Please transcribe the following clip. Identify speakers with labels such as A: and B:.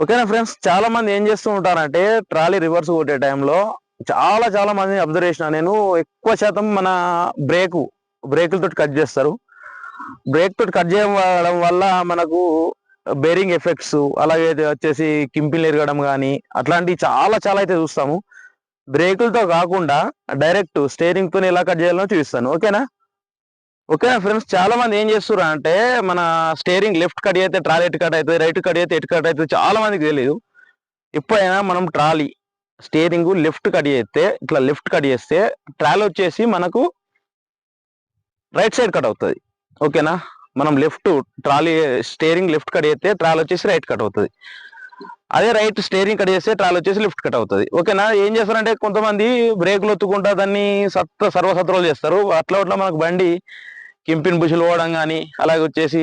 A: ఓకేనా ఫ్రెండ్స్, చాలా మంది ఏం చేస్తూ ఉంటారంటే ట్రాలీ రివర్స్ కొట్టే టైంలో చాలా మంది అబ్జర్వ్ చేసిన నేను, ఎక్కువ శాతం మన బ్రేకులతో కట్ చేస్తారు. బ్రేక్ తోటి కట్ చేయడం వల్ల మనకు బేరింగ్ ఎఫెక్ట్స్, అలాగే వచ్చేసి కింపిల్ ఎరగడం కానీ అట్లాంటివి చాలా అయితే చూస్తాము. బ్రేకులతో కాకుండా డైరెక్ట్ స్టీరింగ్ తో ఎలా కట్ చేయాలో చూపిస్తాను. ఓకేనా ఫ్రెండ్స్, చాలా మంది ఏం చేస్తున్నారు అంటే మన స్టీరింగ్ లెఫ్ట్ కట్ అయితే ట్రాలీ ఎటు కట్ అవుతుంది, రైట్ కట్ అయితే ఎటు కట్ అవుతుంది, చాలా మందికి తెలియదు. ఎప్పుడైనా మనం ట్రాలీ స్టీరింగ్ లెఫ్ట్ కట్ చేస్తే, ఇట్లా లెఫ్ట్ కట్ చేస్తే ట్రాలీ వచ్చేసి మనకు రైట్ సైడ్ కట్ అవుతుంది. ఓకేనా, మనం ట్రాలీ స్టీరింగ్ లెఫ్ట్ కట్ చేస్తే ట్రాలీ వచ్చేసి రైట్ కట్ అవుతుంది. అదే రైట్ స్టీరింగ్ కట్ చేస్తే ట్రాలీ వచ్చేసి లెఫ్ట్ కట్ అవుతుంది. ఓకేనా, ఏం చేస్తారంటే కొంతమంది బ్రేకులు ఒత్తుకుంటా దాన్ని సర్వసత్రాలు చేస్తారు. అట్లా మనకు బండి కింపిన్ బుషులు పోవడం కానీ, అలాగే వచ్చేసి